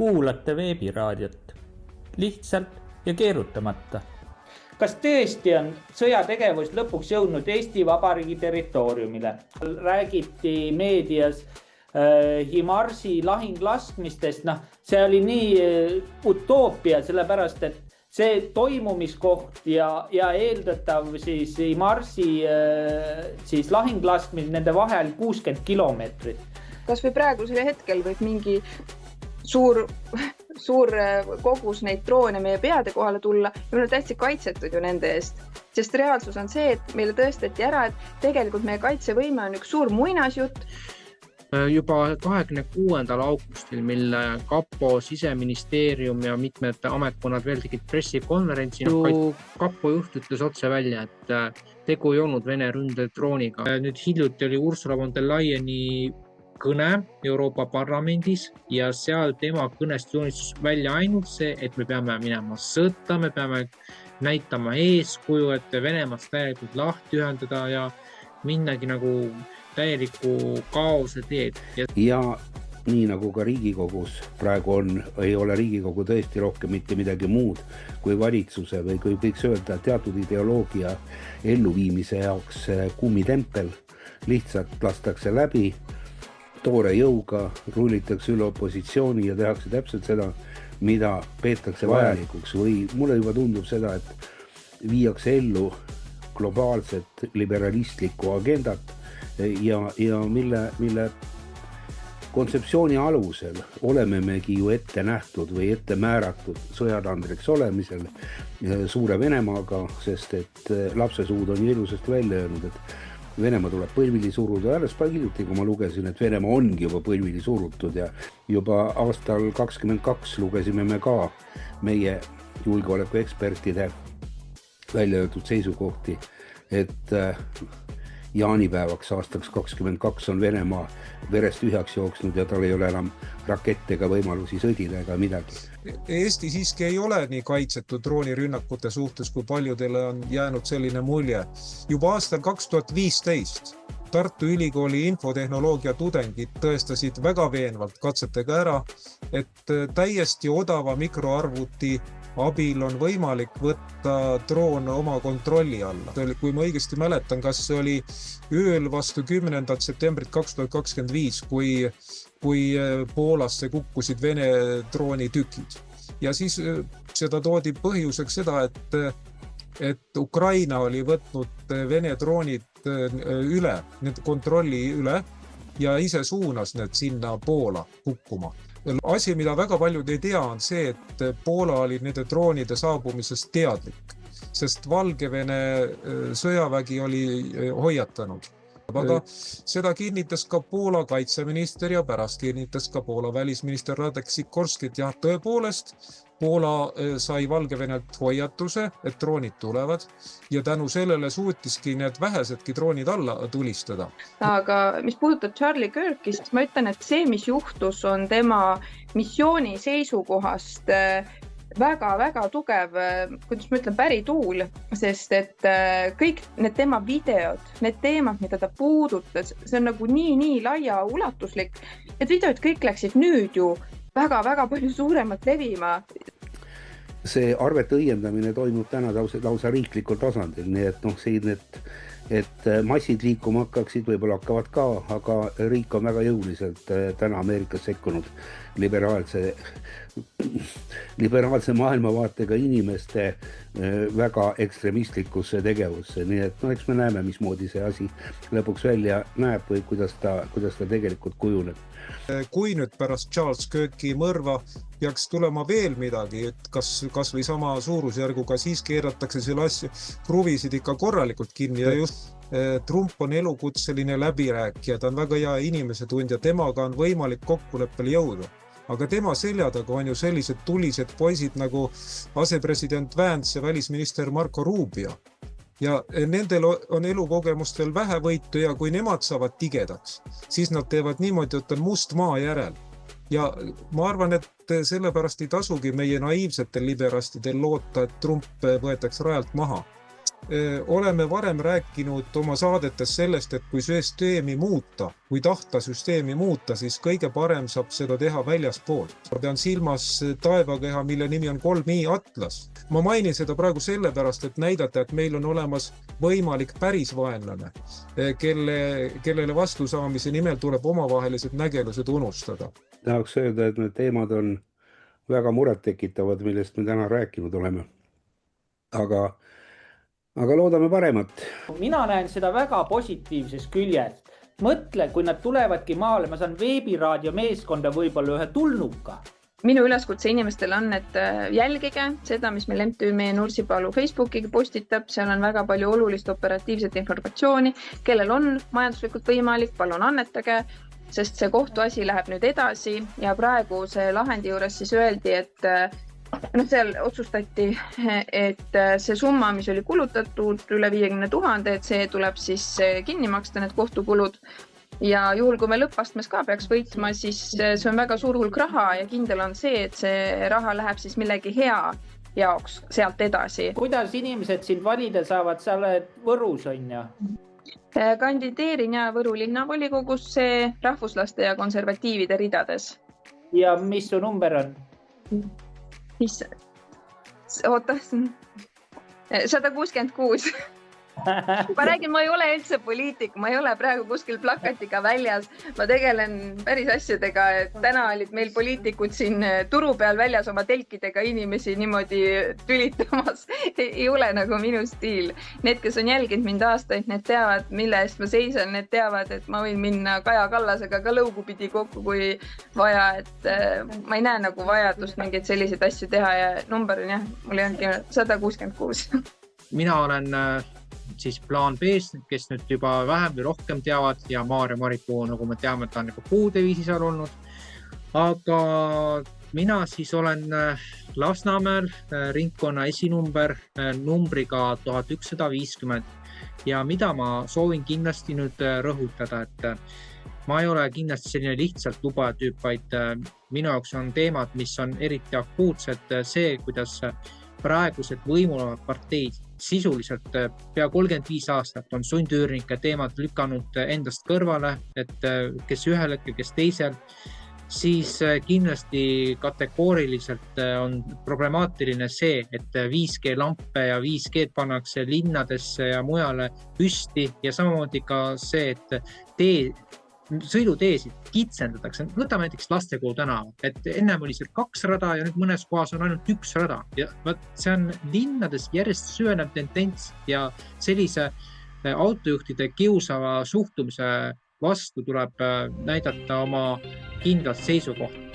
kuulate veebiraadiot. Lihtsalt ja keerutamata. Kas tõesti on sõjategevus lõpuks jõudnud Eesti Vabariigi territooriumile? Räägiti meedias Himarsi lahinglaskmistest. See oli nii utoopia, sellepärast et see toimumiskoht ja eeldatav siis Himarsi siis lahinglaskmine nende vahel 60 kilomeetrit. Kas või praegusel hetkel võib mingi suur kogus neid droone meie peade kohale tulla ja me oleme täitsa kaitsetud ju nende eest. Sest reaalsus on see, et meile tõestati ära, et tegelikult meie kaitsevõime on üks suur muinasjutt. Juba 26. augustil, mil Kapo, Siseministeerium ja mitmed ametkonnad veel tegid pressikonverentsi, Kapo juht ütles otse välja, et tegu ei olnud Vene ründedrooniga. Nüüd hiljuti oli Ursula von der Leyeni kõne Euroopa Parlamendis ja seal tema kõnest joonistus välja ainult see, et me peame minema sõtta, me peame näitama eeskuju, et Venemaast täielikult lahti ühendada ja minnagi nagu täieliku kaose teed. Ja nii nagu ka Riigikogus praegu ei ole Riigikogu tõesti rohkem mitte midagi muud kui valitsuse või kui võiks öelda teatud ideoloogia elluviimise jaoks kummitempel. Lihtsalt lastakse läbi toore jõuga, rullitakse üle opositsiooni ja tehakse täpselt seda, mida peetakse vajalikuks. Või mulle juba tundub seda, et viiakse ellu globaalset liberalistlikku agendat ja mille kontseptsiooni alusel oleme megi ju ette nähtud või ette määratud sõjatandriks olemisel suure Venemaaga, sest et lapsesuud on ilusasti välja öelnud, et Venemaa tuleb põlvili suruda. Alles hiljuti, kui ma lugesin, et Venemaa ongi juba põlvili surutud ja juba aastal 2022 lugesime me ka meie julgeolekuekspertide välja öeldud seisukohti, et jaanipäevaks aastaks 2022 on Venemaa verest tühjaks jooksnud ja tal ei ole enam rakette ega võimalusi sõdida ega midagi. Eesti siiski ei ole nii kaitsetud droonirünnakute suhtes, kui paljudele on jäänud selline mulje. Juba aastal 2015 Tartu Ülikooli infotehnoloogia tudengid tõestasid väga veenvalt katsetega ära, et täiesti odava mikroarvuti abil on võimalik võtta droon oma kontrolli alla. Kui ma õigesti mäletan, kas see oli ööl vastu 10. septembrit 2025, kui Poolasse kukkusid Vene droonitükid. Ja siis seda toodi põhjuseks seda, et Ukraina oli võtnud Vene droonid üle, need kontrolli üle ja ise suunas need sinna Poola kukkuma. Asi, mida väga paljud ei tea, on see, et Poola oli nende droonide saabumisest teadlik, sest Valgevene sõjavägi oli hoiatanud. Aga seda kinnitas ka Poola kaitseminister ja pärast kinnitas ka Poola välisminister Radek Sikorski, et jah, tõepoolest Poola sai Valgevenelt hoiatuse, et droonid tulevad ja tänu sellele suutiski need vähesedki droonid alla tulistada. Aga mis puudutab Charlie Kirkist, ma ütlen, et see, mis juhtus, on tema missiooni seisukohast väga-väga tugev, kuidas ma ütlen, pärituul, sest et kõik need tema videod, need teemad, mida ta puudutas, see on nagu nii laia ulatuslik. Need videod kõik läksid nüüd ju väga-väga palju suuremat levima. See arvete õiendamine toimub täna lausa riiklikul tasandil, nii et et massid liikuma hakkaksid, võib-olla hakkavad ka, aga riik on väga jõuliselt täna Ameerikas sekkunud liberaalse maailmavaatega inimeste väga ekstremistlikusse tegevusse. Nii et eks me näeme, mismoodi see asi lõpuks välja näeb või kuidas ta tegelikult kujuneb. Kui nüüd pärast Charles Kirki mõrva peaks tulema veel midagi, et kas või sama suurusjärguga, siis keeratakse selle asju kruvisid ikka korralikult kinni ja just Trump on elukutseline läbirääkija, ta on väga hea inimese tundja, temaga on võimalik kokkuleppele jõuda. Aga tema selja taga on ju sellised tulised poisid nagu asepresident Vance ja välisminister Marco Rubio. Ja nendel on elukogemustel vähe võitu ja kui nemad saavad tigedaks, siis nad teevad niimoodi, et on must maa järel. Ja ma arvan, et sellepärast ei tasugi meie naiivsetel liberastidel loota, et Trump võetakse rajalt maha. oleme varem rääkinud oma saadetes sellest, et kui süsteemi muuta, kui tahta süsteemi muuta, siis kõige parem saab seda teha väljaspoolt. Pean silmas taevakeha, mille nimi on 3i Atlas. Ma mainin seda praegu sellepärast, et näidata, et meil on olemas võimalik päris vaenlane, kellele vastusaamise nimel tuleb omavahelised nägelused unustada. Tahaks öelda, et need teemad on väga muret tekitavad, millest me täna rääkinud oleme. Aga loodame paremat. Mina näen seda väga positiivses küljes. Mõtle, kui nad tulevadki maale, ma saan veebiraadio meeskonda võib-olla ühe tulnuka. Minu üleskutse inimestele on, et jälgige seda, mis meil MTÜ Meie Nursipalu Facebookiga postitab. Seal on väga palju olulist operatiivset informatsiooni. Kellel on majanduslikult võimalik, palun annetage, sest see kohtuasi läheb nüüd edasi ja praegu see lahendi juures siis öeldi, et seal otsustati, et see summa, mis oli kulutatud üle 50 000, et see tuleb siis kinni maksta, need kohtukulud. Ja juhul, kui me lõppastmes ka peaks võitma, siis see on väga suur hulk raha ja kindel on see, et see raha läheb siis millegi hea jaoks sealt edasi. Kuidas inimesed sind valida saavad? Sa oled Võrus, on ju? Kandideerin ja Võru linnavolikogusse rahvuslaste ja konservatiivide ridades. Ja mis su number on? Oota, 166. Ma räägin, ma ei ole üldse poliitik, ma ei ole praegu kuskil plakatiga väljas. Ma tegelen päris asjadega, et täna olid meil poliitikud siin turu peal väljas oma telkidega inimesi niimoodi tülitamas. Ei ole nagu minu stiil. Need, kes on jälginud mind aastaid, need teavad, mille eest ma seisan, need teavad, et ma võin minna Kaja Kallasega ka lõugupidi kokku, kui vaja, et ma ei näe nagu vajadust mingeid selliseid asju teha ja number on mul ongi 166. Mina olen siis plaan B-s, kes nüüd juba vähem või rohkem teavad ja Maarja Maripuu, nagu me teame, ta on nagu puudeviisi seal olnud. Aga mina siis olen Lasnamäel ringkonna esinumber numbriga 1150 ja mida ma soovin kindlasti nüüd rõhutada, et ma ei ole kindlasti selline lihtsalt lubajatüüp, vaid minu jaoks on teemad, mis on eriti akuutsed, see, kuidas praegused võimulevad parteid sisuliselt pea 35 aastat on sundüürnike teemad lükanud endast kõrvale, et kes ühel hetkel, kes teisel, siis kindlasti kategooriliselt on problemaatiline see, et 5G lampe ja 5G pannakse linnadesse ja mujale püsti ja samamoodi ka see, et sõiduteesid kitsendatakse. Võtame näiteks Lastekool tänava, et ennem oli seal 2 rada ja nüüd mõnes kohas on ainult 1 rada. Ja see on linnades järjest süvenev tendents ja sellise autojuhtide kiusava suhtumise vastu tuleb näidata oma kindlat seisukohta.